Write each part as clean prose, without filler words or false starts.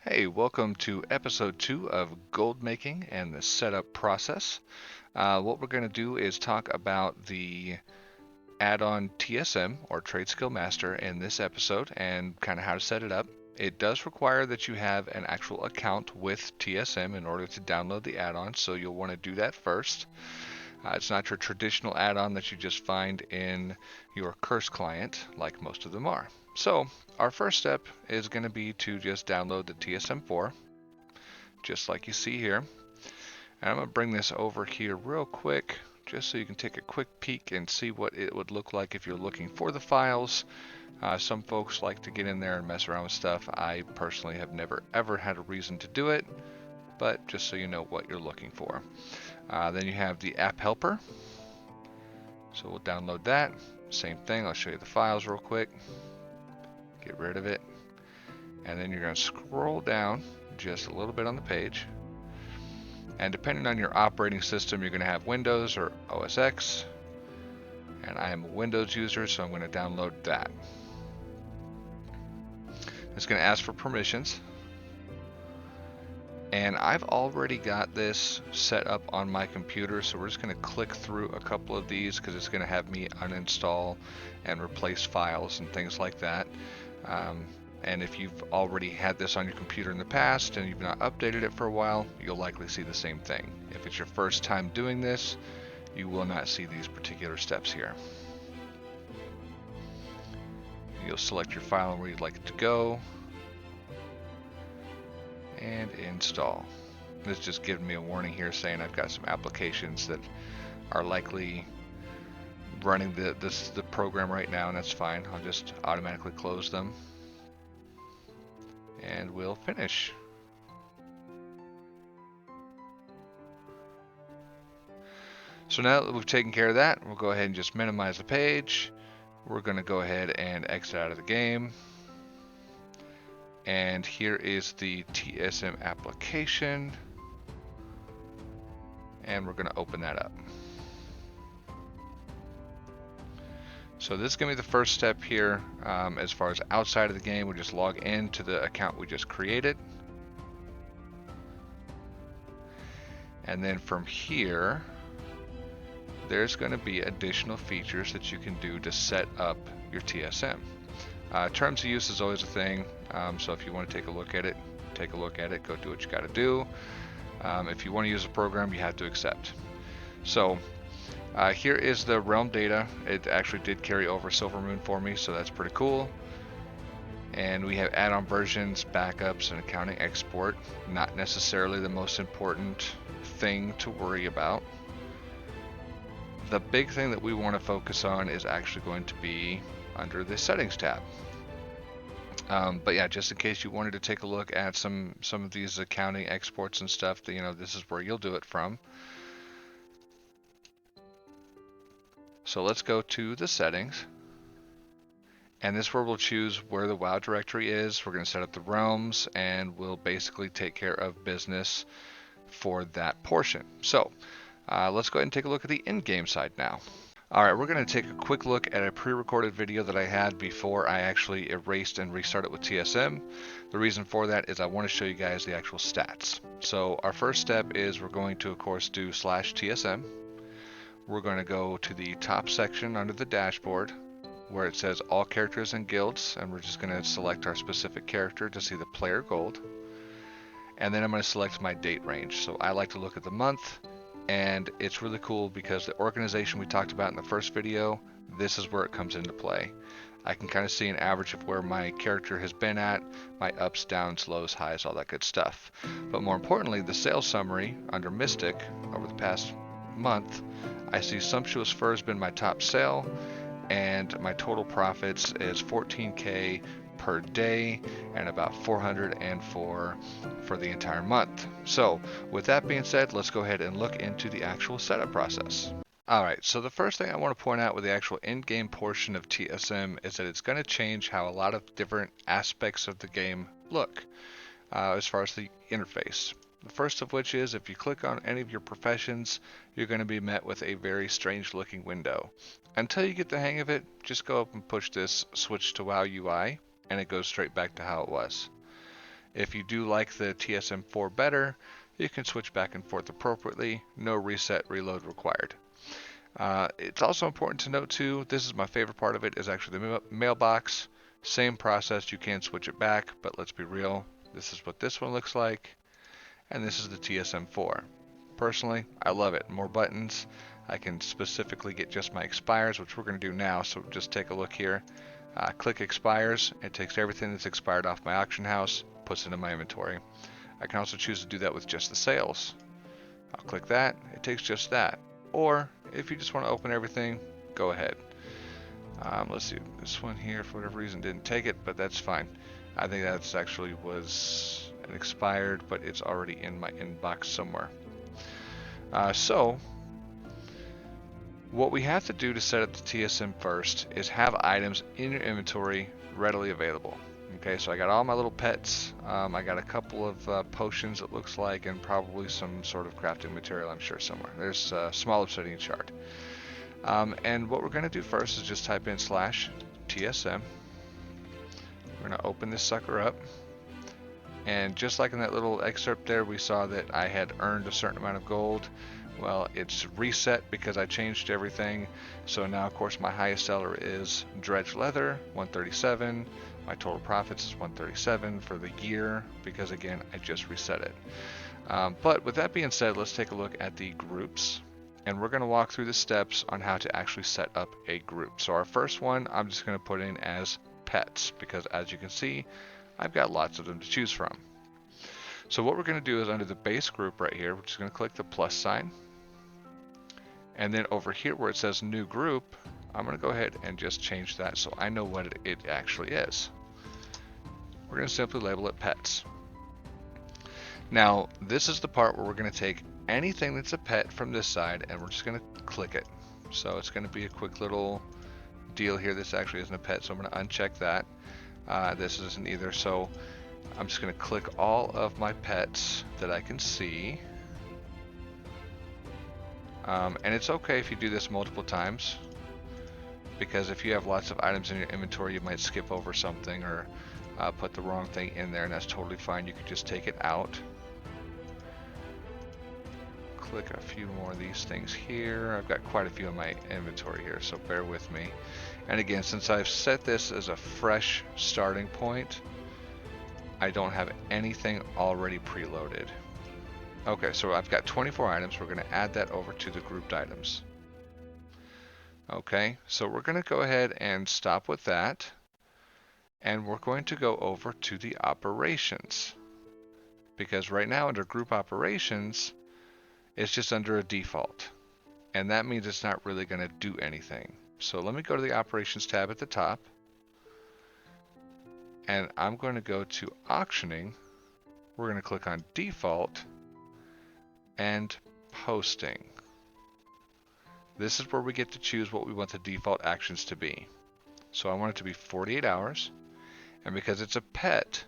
Hey, welcome to episode 2 of gold making and the setup process. What we're going to do is talk about the add-on TSM or Trade Skill Master in this episode and kind of how to set it up. It does require that you have an actual account with TSM in order to download the add-on, so you'll want to do that first. It's not your traditional add-on that you just find in your Curse client like most of them are. So our first step is going to be to just download the TSM4, just like you see here. And I'm going to bring this over here real quick, just so you can take a quick peek and see what it would look like if you're looking for the files. Some folks like to get in there and mess around with stuff. I personally have never ever had a reason to do it, but just so you know what you're looking for. Then you have the app helper. So we'll download that. Same thing, I'll show you the files real quick. Get rid of it. And then you're going to scroll down just a little bit on the page. And depending on your operating system, you're going to have Windows or OS X. And I am a Windows user, so I'm going to download that. It's going to ask for permissions. And I've already got this set up on my computer, so we're just going to click through a couple of these because it's going to have me uninstall and replace files and things like that. And if you've already had this on your computer in the past and you've not updated it for a while, you'll likely see the same thing. If it's your first time doing this, you will not see these particular steps here. You'll select your file and where you'd like it to go, and install. This just giving me a warning here saying I've got some applications that are likely running the program right now, and that's fine. I'll just automatically close them. And we'll finish. So now that we've taken care of that, we'll go ahead and just minimize the page. We're going to go ahead and exit out of the game. And here is the TSM application. And we're going to open that up. So this is going to be the first step here. As far as outside of the game, we'll just log into the account we just created. And then from here, there's going to be additional features that you can do to set up your TSM. Terms of use is always a thing, so if you want to take a look at it, go do what you got to do. If you want to use a program, you have to accept. So here is the realm data. It actually did carry over Silvermoon for me, so that's pretty cool. And we have add-on versions, backups, and accounting export. Not necessarily the most important thing to worry about. The big thing that we want to focus on is actually going to be under the settings tab. But yeah, just in case you wanted to take a look at some of these accounting exports and stuff, this is where you'll do it from. So let's go to the settings. And this is where we'll choose where the WoW directory is. We're going to set up the realms, and we'll basically take care of business for that portion. So let's go ahead and take a look at the in-game side now. Alright, we're going to take a quick look at a pre-recorded video that I had before I actually erased and restarted with TSM. The reason for that is I want to show you guys the actual stats. So our first step is we're going to, of course, do /TSM. We're going to go to the top section under the dashboard where it says all characters and guilds, and we're just going to select our specific character to see the player gold. And then I'm going to select my date range. So I like to look at the month. And it's really cool because the organization we talked about in the first video, this is where it comes into play. I can kind of see an average of where my character has been at, my ups, downs, lows, highs, all that good stuff. But more importantly, the sales summary under Mystic over the past month, I see Sumptuous Fur has been my top sale, and my total profits is 14K per day and about 404 for the entire month. So with that being said, let's go ahead and look into the actual setup process. Alright, so the first thing I want to point out with the actual in-game portion of TSM is that it's going to change how a lot of different aspects of the game look as far as the interface. The first of which is if you click on any of your professions, you're going to be met with a very strange looking window. Until you get the hang of it, just go up and push this switch to WoW UI, and it goes straight back to how it was. If you do like the TSM4 better, you can switch back and forth appropriately. No reset reload required. It's also important to note too, this is my favorite part of it, is actually the mailbox. Same process, you can switch it back, but let's be real, this is what this one looks like, and this is the TSM4. Personally, I love it. More buttons. I can specifically get just my expires, which we're going to do now, so just take a look here. Click expires, it takes everything that's expired off my auction house, puts it in my inventory. I can also choose to do that with just the sales. I'll click that, it takes just that. Or, if you just want to open everything, go ahead. Let's see, this one here, for whatever reason, didn't take it, but that's fine. I think that's actually was an expired, but it's already in my inbox somewhere. So, what we have to do to set up the TSM first is have items in your inventory readily available. Okay, so I got all my little pets. I got a couple of potions, it looks like, and probably some sort of crafting material, I'm sure, somewhere. There's a small obsidian shard. And what we're going to do first is just type in /TSM. We're going to open this sucker up. And just like in that little excerpt there, we saw that I had earned a certain amount of gold. Well, it's reset because I changed everything. So now, of course, my highest seller is Dredge Leather, 137. My total profits is 137 for the year because, again, I just reset it. But with that being said, let's take a look at the groups. And we're going to walk through the steps on how to actually set up a group. So our first one, I'm just going to put in as pets because, as you can see, I've got lots of them to choose from. So what we're going to do is under the base group right here, we're just going to click the plus sign. And then over here where it says new group, I'm going to go ahead and just change that so I know what it actually is. We're going to simply label it pets. Now, this is the part where we're going to take anything that's a pet from this side and we're just going to click it. So it's going to be a quick little deal here. This actually isn't a pet, so I'm going to uncheck that. This isn't either, so I'm just going to click all of my pets that I can see. And it's okay if you do this multiple times, because if you have lots of items in your inventory, you might skip over something or put the wrong thing in there, and that's totally fine. You can just take it out. Click a few more of these things here. I've got quite a few in my inventory here, so bear with me. And again, since I've set this as a fresh starting point, I don't have anything already preloaded. Okay, so I've got 24 items. We're going to add that over to the grouped items. Okay, so we're going to go ahead and stop with that. And we're going to go over to the operations. Because right now under group operations, it's just under a default. And that means it's not really going to do anything. So let me go to the operations tab at the top. And I'm going to go to auctioning. We're going to click on default and posting. This is where we get to choose what we want the default actions to be. So I want it to be 48 hours. And because it's a pet,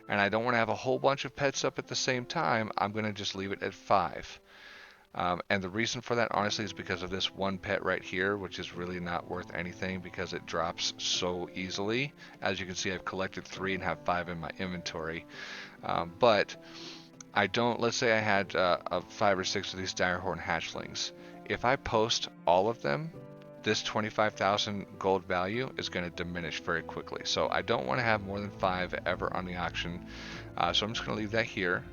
and I don't want to have a whole bunch of pets up at the same time, I'm going to just leave it at 5. And the reason for that, honestly, is because of this one pet right here, which is really not worth anything because it drops so easily. As you can see, I've collected 3 and have 5 in my inventory. But I don't, let's say I had 5 or 6 of these direhorn hatchlings. If I post all of them, this 25,000 gold value is going to diminish very quickly. So I don't want to have more than 5 ever on the auction. So I'm just going to leave that here.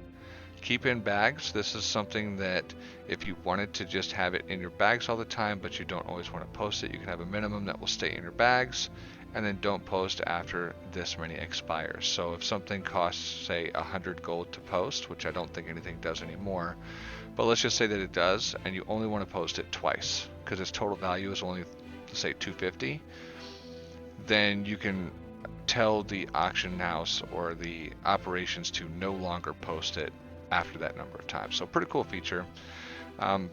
Keep in bags. This is something that if you wanted to just have it in your bags all the time, but you don't always want to post it, you can have a minimum that will stay in your bags, and then don't post after this many expires. So if something costs, say, 100 gold to post, which I don't think anything does anymore, but let's just say that it does, and you only want to post it twice, because its total value is only, say, 250, then you can tell the auction house or the operations to no longer post it after that number of times. So pretty cool feature.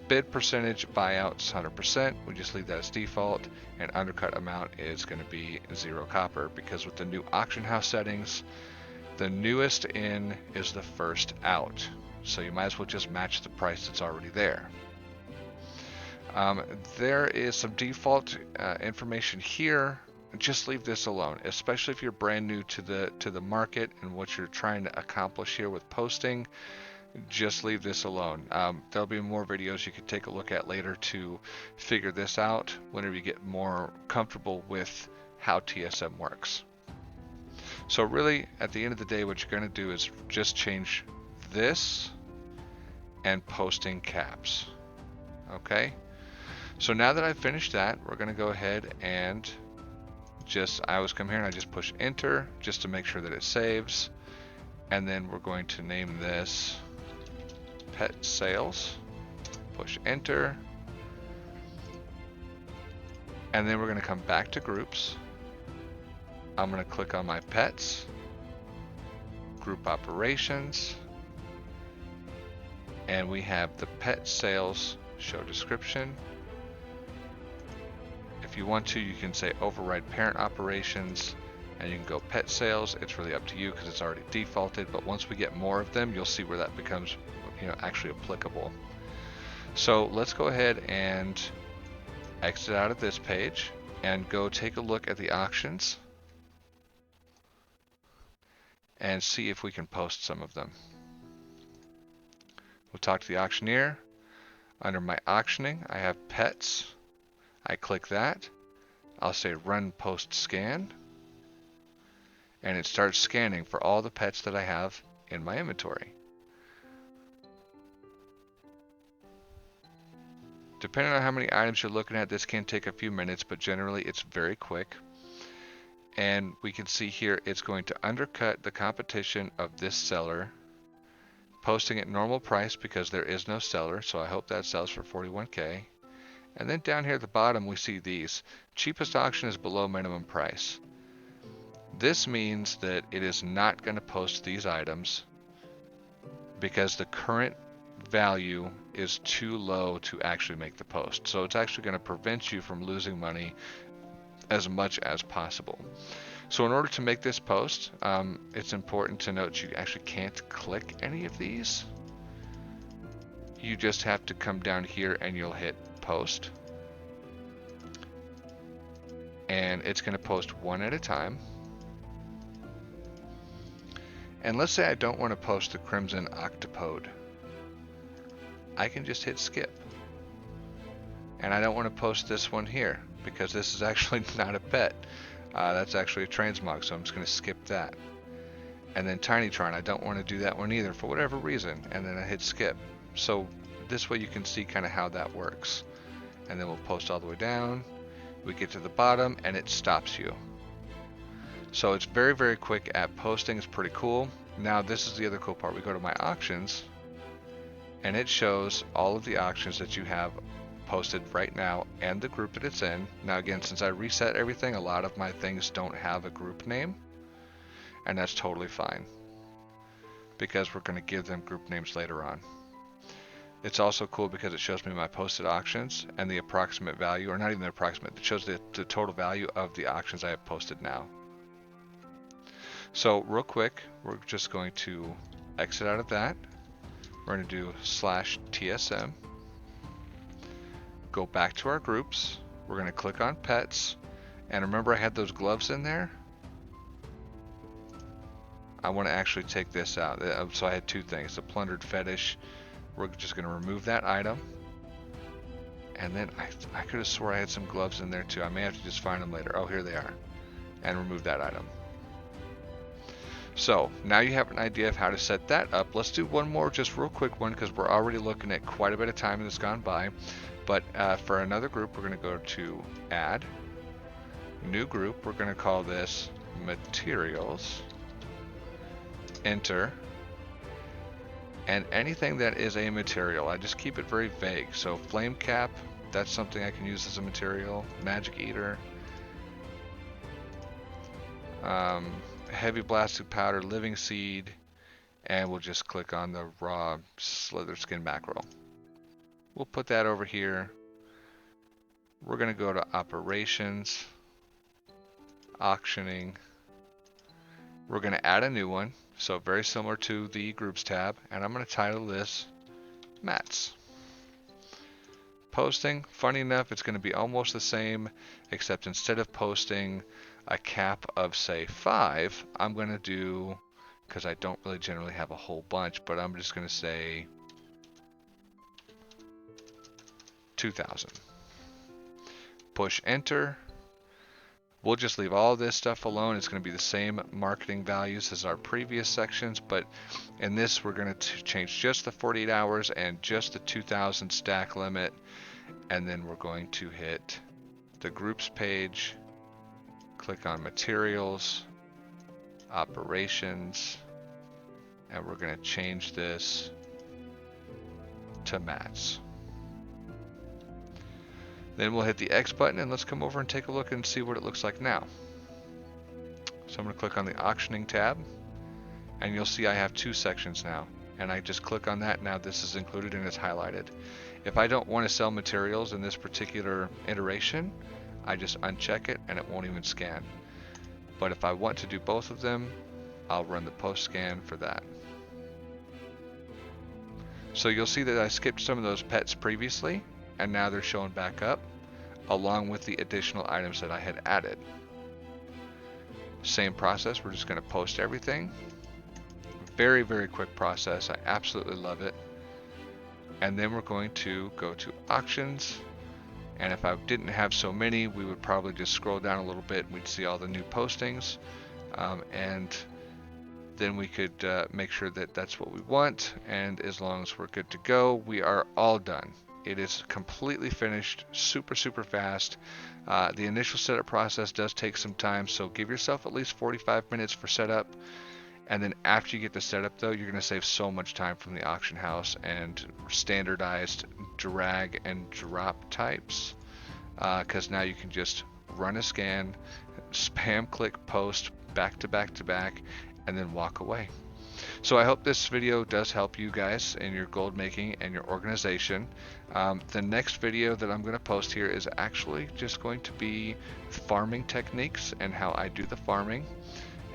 Bid percentage buyouts 100%. We just leave that as default, and undercut amount is going to be 0 copper, because with the new auction house settings, the newest in is the first out. So you might as well just match the price that's already there. There is some default information here. just leave this alone, especially if you're brand new to the market and what you're trying to accomplish here with posting. Just leave this alone. There'll be more videos you can take a look at later to figure this out whenever you get more comfortable with how TSM works. So really, at the end of the day, what you're going to do is just change this and posting caps. Okay, so now that I've finished that, we're going to go ahead and I always come here and I just push enter just to make sure that it saves. And then we're going to name this pet sales, push enter. And then we're going to come back to groups. I'm going to click on my pets, group operations, and we have the pet sales show description. If you want to, you can say override parent operations and you can go pet sales. It's really up to you because it's already defaulted, but once we get more of them, you'll see where that becomes, actually applicable. So let's go ahead and exit out of this page and go take a look at the auctions and see if we can post some of them. We'll talk to the auctioneer. Under my auctioning, I have pets. I click that. I'll say run post scan. And it starts scanning for all the pets that I have in my inventory. Depending on how many items you're looking at, this can take a few minutes, but generally it's very quick. And we can see here it's going to undercut the competition of this seller, posting at normal price because there is no seller, so I hope that sells for 41K. And then down here at the bottom we see these. Cheapest auction is below minimum price. This means that it is not going to post these items because the current value is too low to actually make the post. So it's actually going to prevent you from losing money as much as possible. So in order to make this post, it's important to note you actually can't click any of these. You just have to come down here and you'll hit post. And it's going to post one at a time. And let's say I don't want to post the Crimson Octopode. I can just hit skip. And I don't want to post this one here because this is actually not a pet. That's actually a transmog, so I'm just going to skip that. And then Tinytron, I don't want to do that one either for whatever reason, and then I hit skip. So this way you can see kind of how that works. And then we'll post all the way down. We get to the bottom and it stops you. So it's very, very quick at posting. It's pretty cool. Now this is the other cool part. We go to my auctions and it shows all of the auctions that you have posted right now and the group that it's in. Now again, since I reset everything, a lot of my things don't have a group name, and that's totally fine because we're going to give them group names later on. It's also cool because it shows me my posted auctions and the approximate value, or not even the approximate, it shows the total value of the auctions I have posted now. So real quick, we're just going to exit out of that. We're going to do /TSM. Go back to our groups. We're going to click on pets. And remember I had those gloves in there? I want to actually take this out. So I had two things. The plundered fetish. We're just going to remove that item. And then I could have swore I had some gloves in there too. I may have to just find them later. Oh, here they are. And remove that item. So now you have an idea of how to set that up. Let's do one more just real quick one because we're already looking at quite a bit of time that's gone by. But for another group, we're going to go to add, new group. We're going to call this materials, enter, and anything that is a material. I just keep it very vague. So flame cap, that's something I can use as a material. Magic eater, heavy blasted powder, living seed, and we'll just click on the raw slither skin mackerel. We'll put that over here. We're going to go to operations, auctioning. We're going to add a new one, so very similar to the groups tab, and I'm going to title this mats. posting. Funny enough, it's going to be almost the same, except instead of posting a cap of say 5, I'm going to do, because I don't really generally have a whole bunch, but I'm just going to say 2,000. Push enter. We'll just leave all this stuff alone. It's going to be the same marketing values as our previous sections, but in this we're going to change just the 48 hours and just the 2,000 stack limit, and then we're going to hit the groups page, click on materials, operations, and we're going to change this to mats. Then we'll hit the X button and let's come over and take a look and see what it looks like now. So I'm going to click on the auctioning tab, and you'll see I have 2 sections now, and I just click on that. Now this is included and it's highlighted. If I don't want to sell materials in this particular iteration, I just uncheck it and it won't even scan. But if I want to do both of them, I'll run the post scan for that. So you'll see that I skipped some of those pets previously, and now they're showing back up along with the additional items that I had added. Same process, we're just going to post everything. Very, very quick process. I absolutely love it. And then we're going to go to auctions. And if I didn't have so many, we would probably just scroll down a little bit and we'd see all the new postings. And then we could make sure that that's what we want. And as long as we're good to go, we are all done. It is completely finished, super, super fast. The initial setup process does take some time, so give yourself at least 45 minutes for setup. And then after you get the setup though, you're going to save so much time from the auction house and standardized drag and drop types. Because now you can just run a scan, spam click post back to back to back, and then walk away. So I hope this video does help you guys in your gold making and your organization. The next video that I'm going to post here is actually just going to be farming techniques and how I do the farming.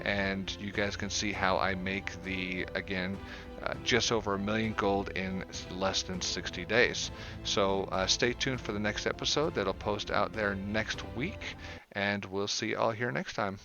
And you guys can see how I make the, again, just over 1 million gold in less than 60 days. So stay tuned for the next episode that'll post out there next week, and we'll see you all here next time.